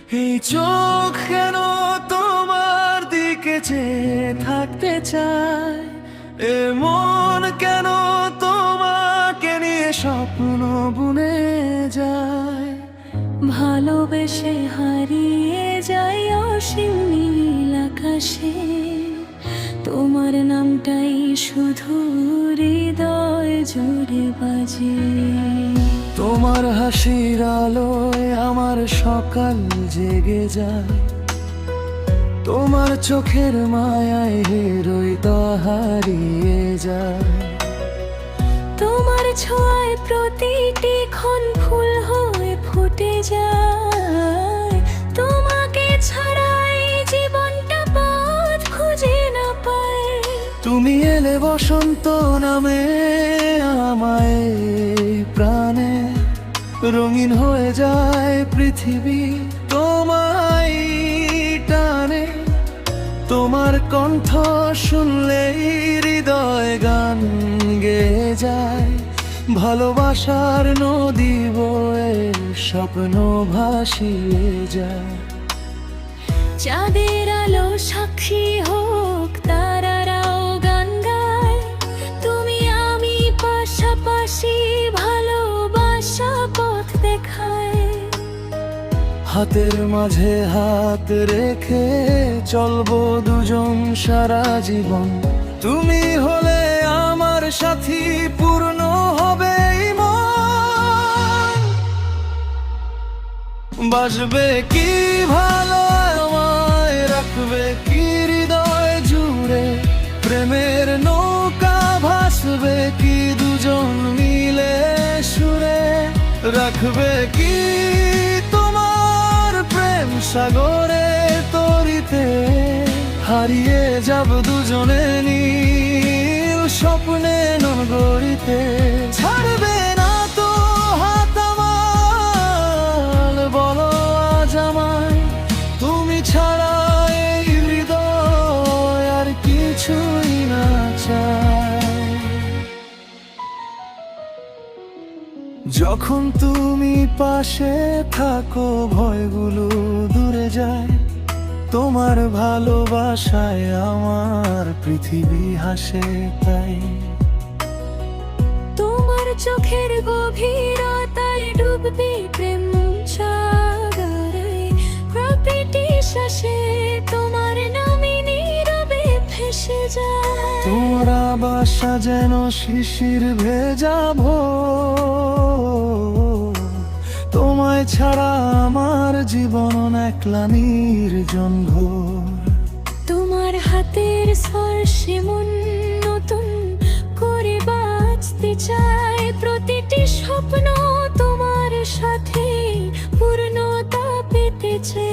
এই চোখ কেন তোমার দিকে চেয়ে থাকতে চায়, এ মন কেন তোমাকে নিয়ে স্বপ্ন বুনে যায়। ভালোবেসে হারিয়ে যাই অসীম নীল আকাশে, তোমার নামটাই শুধু হৃদয় জুড়ে বাজে। তোমার হাসির আলোয় আমার সকাল জেগে যায়, তোমার চোখের মায়ায় হৃদয় হারিয়ে যায়। তোমার ছোঁয়ায় প্রতিটি ক্ষণ ফুল হয়ে ফুটে যায়, তোমাকে ছাড়াই জীবনটা পথ খুঁজে না পায়। তুমি এলে বসন্ত নামে আমায় প্রাণে, রঙিন হয়ে যায় পৃথিবী তোমায় টানে। তোমার কণ্ঠ শুনলেই হৃদয় গান গেয়ে যায়, ভালোবাসার নদী বয়ে স্বপ্ন ভাসিয়ে যায়। চাঁদের আলো সাক্ষী হোক, তারারাও গান গায়, তুমি আমি পাশাপাশি ভালোবাসা পথ দেখায়। হাতের মাঝে হাত রেখে চলবো দুজন সারা জীবন, তুমি হলে আমার সাথী, পূর্ণ হবে মন। বাসবে কি ভালো আমায়, রাখবে কি হৃদয় জুড়ে, প্রেমের নৌকা ভাসবে কি দুজন মিলে সুরে। রাখবে কি তোমার প্রেম সাগরে তরিতে, হারিয়ে যাব দুজনে নীল স্বপ্নে নগরীতে। ছাড়বে না তো হাত আমার, বলো আজ আমায়, তুমি ছাড়া এই হৃদয় আর কিছুই না চায়। যখন তুমি পাশে থাকো ভয়গুলো দূরে যায়, তোমার ভালোবাসায় আমার পৃথিবী হাসে তাই। তোমার চোখের গভীরতায় ডুববে প্রেম সাগরে, প্রতিটি শ্বাসে তোমার নামে নীরবে ভেসে যায়। তোমরা বাসা যেন শিশির ভেজাবো, তোমায় ছাড়া আমার জীবন একলা নির্জন ঘোর। তোমার হাতের স্পর্শে মন নতুন করে বাঁচতে চায়, প্রতিটি স্বপ্ন তোমার সাথে পূর্ণতা পেতেছে।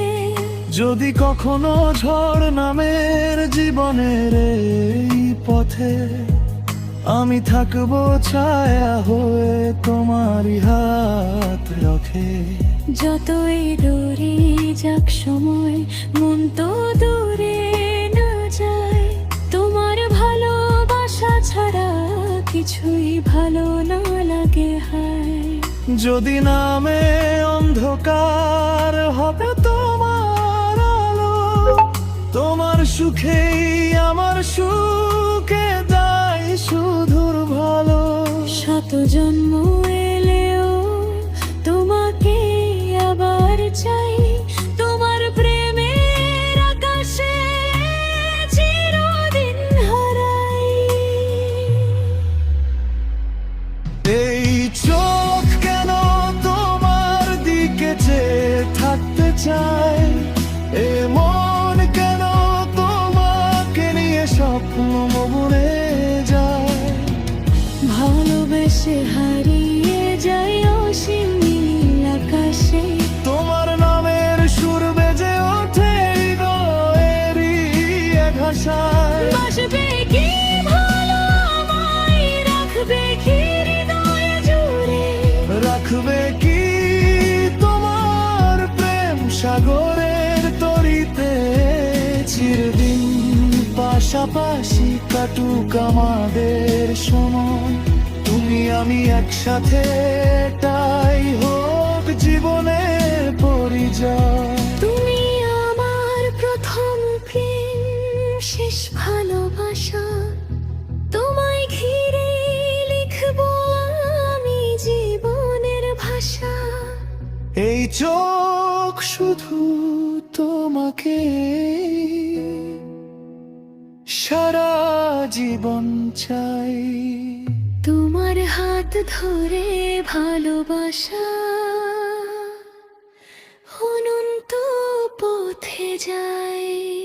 যদি কখনো ঝড় নামের জীবনের এই পথে, আমি থাকবো ছায়া হয়ে তোমারই হাত রখে। যতই দূরে যাক সময়, মন তো দূরে না যায়, তোমার ভালোবাসা ছাড়া কিছুই ভালো না লাগে হায়। যদি নামে অন্ধকার হবে তোমার আলো, তোমার সুখেই আমার সুখে দায় শুধুর ভালো। শত জন্ম এলেও তোমাকে আবার চাই, তোমার প্রেমের আকাশে চিরদিন হারাই। এই চোখ কেন তোমার দিকে চেয়ে থাকতে চায়, এ মন কেন তোমাকে নিয়ে স্বপ্ন বুনে যায়। ভালোবেসে হারিয়ে যাই অসীম নীল আকাশে, তোমার নামের সুর বেজে ওঠে হৃদয়েরই এক ভাষায়। বাসবে কি ভালো আমায়, রাখবে কি হৃদয় জুড়ে। রাখবে কি তোমার প্রেম সাগরের তরিতে, চিরদিন পাশাপাশি কাটুক আমাদের সময়। তুমি আমি একসাথে, তাই হোক জীবনের পরিচয়। চোখ শুধু তোমাকে সারা জীবন চাই। তোমার হাত ধরে ভালোবাসা অনন্ত পথে যায়।